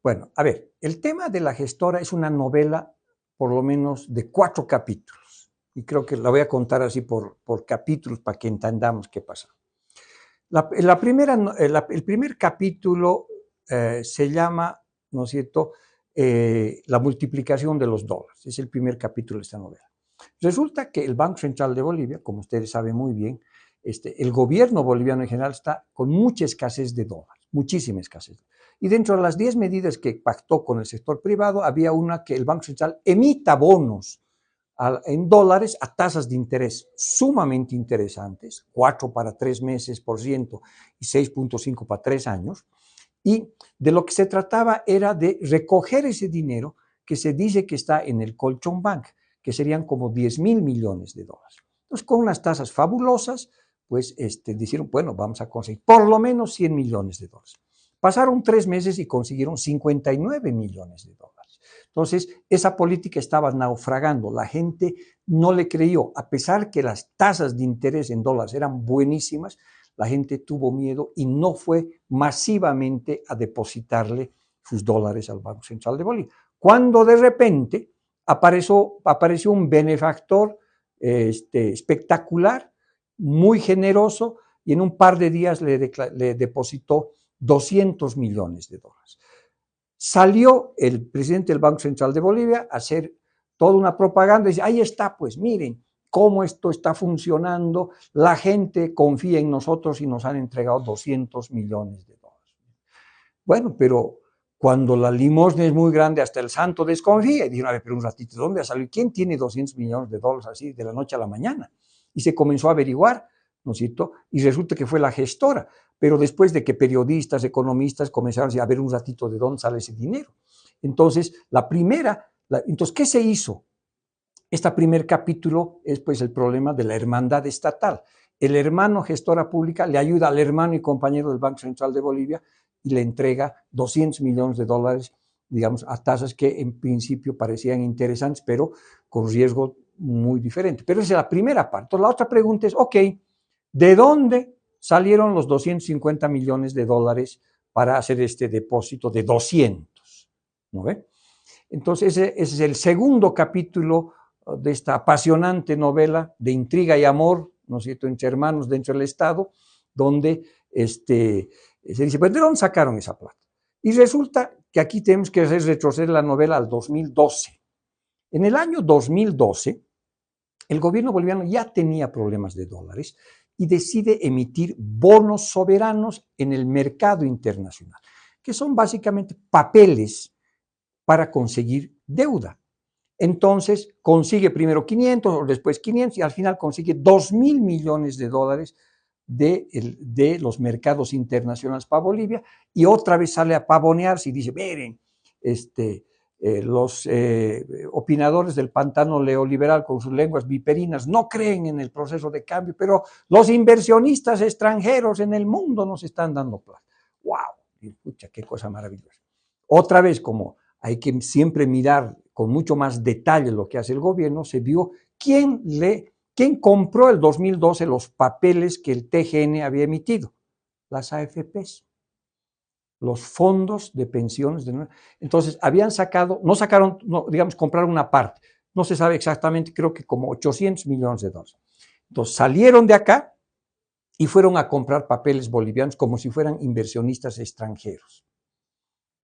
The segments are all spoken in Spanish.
Bueno, a ver, el tema de la gestora es una novela por lo menos de 4 capítulos. Y creo que la voy a contar así por capítulos para que entendamos qué pasa. El primer capítulo se llama, ¿no es cierto?, la multiplicación de los dólares. Es el primer capítulo de esta novela. Resulta que el Banco Central de Bolivia, como ustedes saben muy bien, el gobierno boliviano en general está con mucha escasez de dólares, muchísima escasez. Y dentro de las 10 medidas que pactó con el sector privado, había una que el Banco Central emita bonos en dólares a tasas de interés sumamente interesantes, 4 para 3 meses por ciento y 6.5 para 3 años. Y de lo que se trataba era de recoger ese dinero que se dice que está en el Colchón Bank, que serían como 10.000 millones de dólares. Entonces, con unas tasas fabulosas, pues dijeron, bueno, vamos a conseguir por lo menos 100 millones de dólares. Pasaron 3 meses y consiguieron 59 millones de dólares. Entonces, esa política estaba naufragando. La gente no le creyó, a pesar que las tasas de interés en dólares eran buenísimas, la gente tuvo miedo y no fue masivamente a depositarle sus dólares al Banco Central de Bolivia. Cuando de repente apareció un benefactor espectacular, muy generoso, y en un par de días le depositó 200 millones de dólares. Salió el presidente del Banco Central de Bolivia a hacer toda una propaganda y dice, ahí está, pues miren cómo esto está funcionando, la gente confía en nosotros y nos han entregado 200 millones de dólares. Bueno, pero cuando la limosna es muy grande, hasta el santo desconfía. Y dijeron, a ver, pero un ratito, ¿de dónde ha salido? ¿Quién tiene 200 millones de dólares así de la noche a la mañana? Y se comenzó a averiguar, ¿no es cierto? Y resulta que fue la gestora. Pero después de que periodistas, economistas comenzaron a ver un ratito de dónde sale ese dinero. Entonces, entonces, ¿qué se hizo? Este primer capítulo es pues el problema de la hermandad estatal. El hermano gestora pública le ayuda al hermano y compañero del Banco Central de Bolivia y le entrega 200 millones de dólares, digamos, a tasas que en principio parecían interesantes, pero con riesgo muy diferente. Pero esa es la primera parte. Entonces, la otra pregunta es, ok, ¿de dónde salieron los 250 millones de dólares para hacer este depósito de 200? ¿No ve? Entonces, ese es el segundo capítulo de esta apasionante novela de intriga y amor, ¿no es cierto?, entre hermanos dentro del Estado, donde se dice, pues, ¿de dónde sacaron esa plata? Y resulta que aquí tenemos que hacer retroceder la novela al 2012. En el año 2012, el gobierno boliviano ya tenía problemas de dólares y decide emitir bonos soberanos en el mercado internacional, que son básicamente papeles para conseguir deuda. Entonces consigue primero 500, después 500 y al final consigue 2.000 millones de dólares de los mercados internacionales para Bolivia y otra vez sale a pavonearse y dice, miren, los opinadores del pantano neoliberal con sus lenguas viperinas no creen en el proceso de cambio, pero los inversionistas extranjeros en el mundo nos están dando plata. ¡Wow! Escucha, qué cosa maravillosa. Otra vez, como hay que siempre mirar con mucho más detalle lo que hace el gobierno, se vio quién compró el 2012 los papeles que el TGN había emitido, las AFPs, los fondos de pensiones. Entonces, compraron una parte, no se sabe exactamente, creo que como 800 millones de dólares. Entonces, salieron de acá y fueron a comprar papeles bolivianos como si fueran inversionistas extranjeros.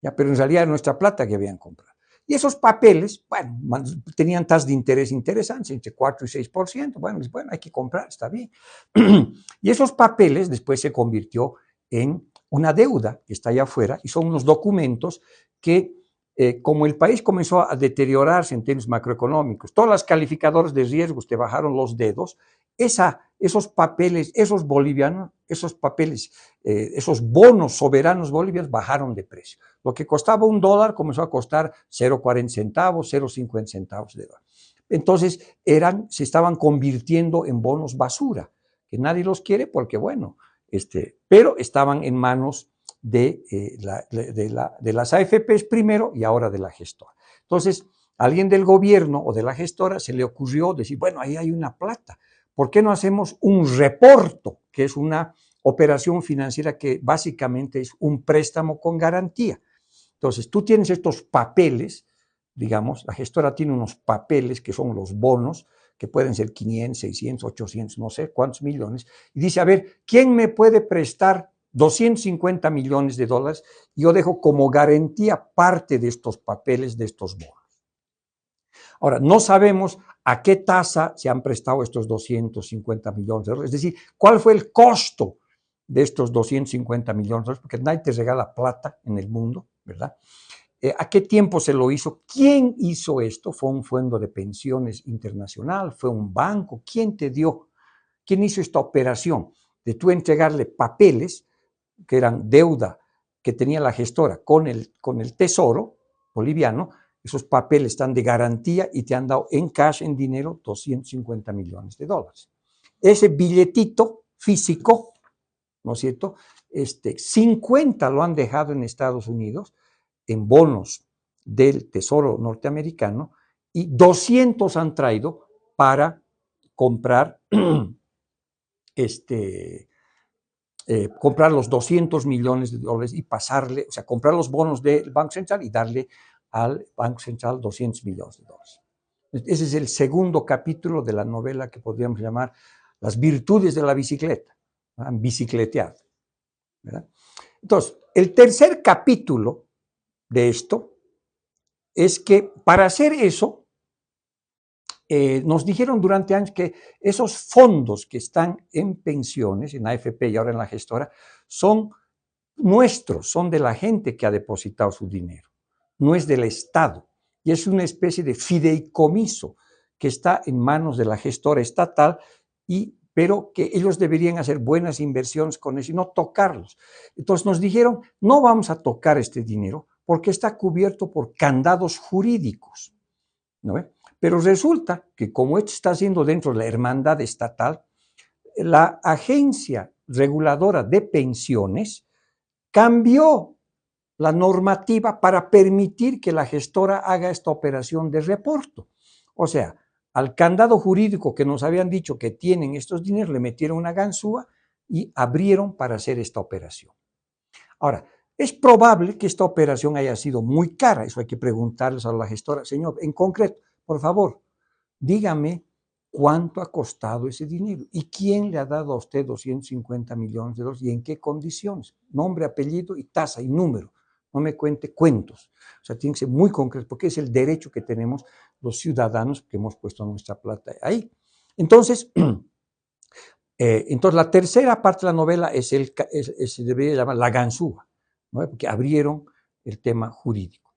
Ya, pero en realidad era nuestra plata que habían comprado. Y esos papeles, bueno, tenían tasas de interés interesantes, entre 4 y 6%. Bueno, hay que comprar, está bien. Y esos papeles después se convirtió en una deuda que está allá afuera y son unos documentos que, como el país comenzó a deteriorarse en términos macroeconómicos, todas las calificadoras de riesgos te bajaron los dedos, esos papeles, esos bolivianos, esos papeles, esos bonos soberanos bolivianos bajaron de precio. Lo que costaba $1 comenzó a costar 0,40 centavos, 0,50 centavos de dólar. Entonces se estaban convirtiendo en bonos basura, que nadie los quiere porque, bueno, pero estaban en manos de las AFPs primero y ahora de la gestora. Entonces, a alguien del gobierno o de la gestora se le ocurrió decir, bueno, ahí hay una plata, ¿por qué no hacemos un reporto, que es una operación financiera que básicamente es un préstamo con garantía? Entonces, tú tienes estos papeles, digamos, la gestora tiene unos papeles que son los bonos, que pueden ser 500, 600, 800, no sé cuántos millones, y dice, a ver, ¿quién me puede prestar 250 millones de dólares? Y yo dejo como garantía parte de estos papeles, de estos bonos. Ahora, no sabemos a qué tasa se han prestado estos 250 millones de dólares, es decir, cuál fue el costo de estos 250 millones de dólares, porque nadie te regala plata en el mundo, ¿verdad? ¿A qué tiempo se lo hizo? ¿Quién hizo esto? ¿Fue un fondo de pensiones internacional? ¿Fue un banco? ¿Quién te dio? ¿Quién hizo esta operación de tú entregarle papeles que eran deuda que tenía la gestora con el Tesoro boliviano? Esos papeles están de garantía y te han dado en cash, en dinero, 250 millones de dólares. Ese billetito físico, ¿no es cierto? 50 lo han dejado en Estados Unidos en bonos del Tesoro norteamericano y 200 han traído para comprar, comprar los 200 millones de dólares y pasarle, o sea, comprar los bonos del Banco Central y darle al Banco Central 200 millones de dólares. Ese es el segundo capítulo de la novela que podríamos llamar Las virtudes de la bicicleta, bicicletear, ¿verdad? Entonces, el tercer capítulo de esto es que para hacer eso, nos dijeron durante años que esos fondos que están en pensiones, en AFP y ahora en la gestora, son nuestros, son de la gente que ha depositado su dinero, no es del Estado. Y es una especie de fideicomiso que está en manos de la gestora estatal, pero que ellos deberían hacer buenas inversiones con eso y no tocarlos. Entonces nos dijeron, no vamos a tocar este dinero porque está cubierto por candados jurídicos, ¿no? Pero resulta que como esto está haciendo dentro de la hermandad estatal, la agencia reguladora de pensiones cambió la normativa para permitir que la gestora haga esta operación de reporto. O sea, al candado jurídico que nos habían dicho que tienen estos dineros, le metieron una ganzúa y abrieron para hacer esta operación. Ahora, es probable que esta operación haya sido muy cara, eso hay que preguntarles a la gestora. Señor, en concreto, por favor, dígame cuánto ha costado ese dinero y quién le ha dado a usted 250 millones de dólares y en qué condiciones. Nombre, apellido y tasa y número. No me cuente cuentos. O sea, tiene que ser muy concreto porque es el derecho que tenemos los ciudadanos que hemos puesto nuestra plata ahí. Entonces, la tercera parte de la novela se debería llamar la ganzúa, ¿no? Porque abrieron el tema jurídico.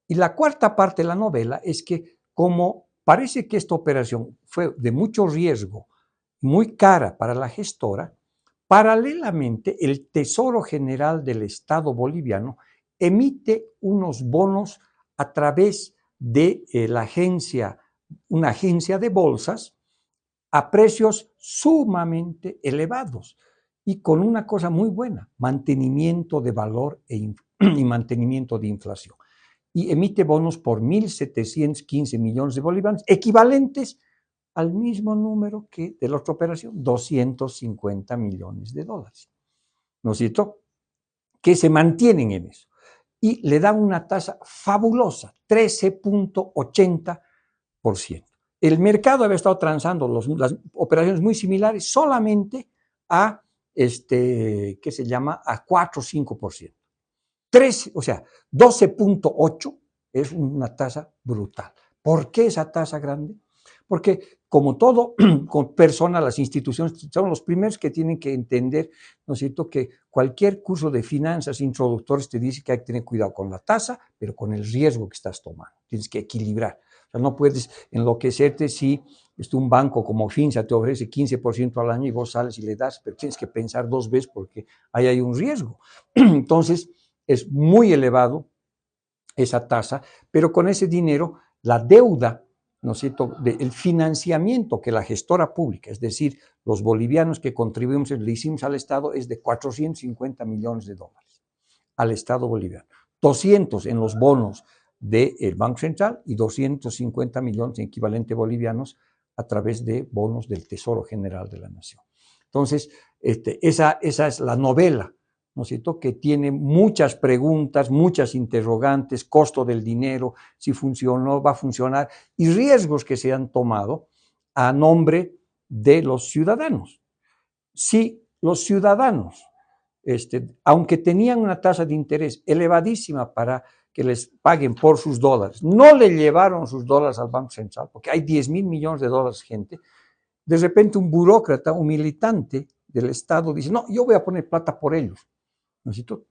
Y la cuarta parte de la novela es que como parece que esta operación fue de mucho riesgo, muy cara para la gestora, paralelamente el Tesoro General del Estado boliviano emite unos bonos a través de una agencia de bolsas a precios sumamente elevados y con una cosa muy buena, mantenimiento de valor y mantenimiento de inflación. Y emite bonos por 1.715 millones de bolívares, equivalentes al mismo número que de la otra operación, 250 millones de dólares. ¿No es cierto? Que se mantienen en eso. Y le dan una tasa fabulosa, 13.80%. El mercado había estado transando las operaciones muy similares solamente a, ¿qué se llama? A 4 o 5%. 13, o sea, 12.8 es una tasa brutal. ¿Por qué esa tasa grande? Porque como todo con persona, las instituciones son los primeros que tienen que entender, ¿no es cierto?, que cualquier curso de finanzas introductores te dice que hay que tener cuidado con la tasa, pero con el riesgo que estás tomando. Tienes que equilibrar. O sea, no puedes enloquecerte si un banco como Finsa te ofrece 15% al año y vos sales y le das, pero tienes que pensar dos veces porque ahí hay un riesgo. Entonces, es muy elevado esa tasa, pero con ese dinero la deuda, ¿no es cierto?, el financiamiento que la gestora pública, es decir, los bolivianos que contribuimos, le hicimos al Estado, es de 450 millones de dólares al Estado boliviano. 200 en los bonos del Banco Central y 250 millones en equivalente bolivianos a través de bonos del Tesoro General de la Nación. Entonces, esa es la novela ¿no es cierto?, que tiene muchas preguntas, muchas interrogantes, costo del dinero, si funcionó, va a funcionar, y riesgos que se han tomado a nombre de los ciudadanos. Si los ciudadanos, aunque tenían una tasa de interés elevadísima para que les paguen por sus dólares, no le llevaron sus dólares al Banco Central, porque hay 10,000 millones de dólares, gente, de repente un burócrata, un militante del Estado dice, no, yo voy a poner plata por ellos, ¿no es cierto?,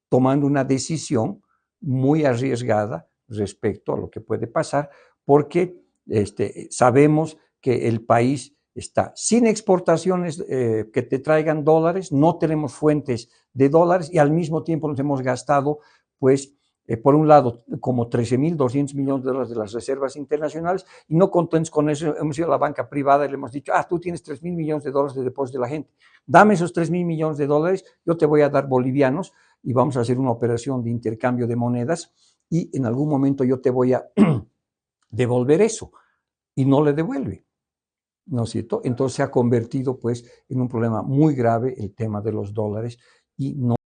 tomando una decisión muy arriesgada respecto a lo que puede pasar, porque sabemos que el país está sin exportaciones que te traigan dólares, no tenemos fuentes de dólares y al mismo tiempo nos hemos gastado, pues, por un lado, como 13,200 millones de dólares de las reservas internacionales, y no contentos con eso, hemos ido a la banca privada y le hemos dicho, tú tienes 3,000 millones de dólares de depósito de la gente, dame esos 3,000 millones de dólares, yo te voy a dar bolivianos y vamos a hacer una operación de intercambio de monedas y en algún momento yo te voy a devolver eso, y no le devuelve, ¿no es cierto? Entonces se ha convertido, pues, en un problema muy grave el tema de los dólares y no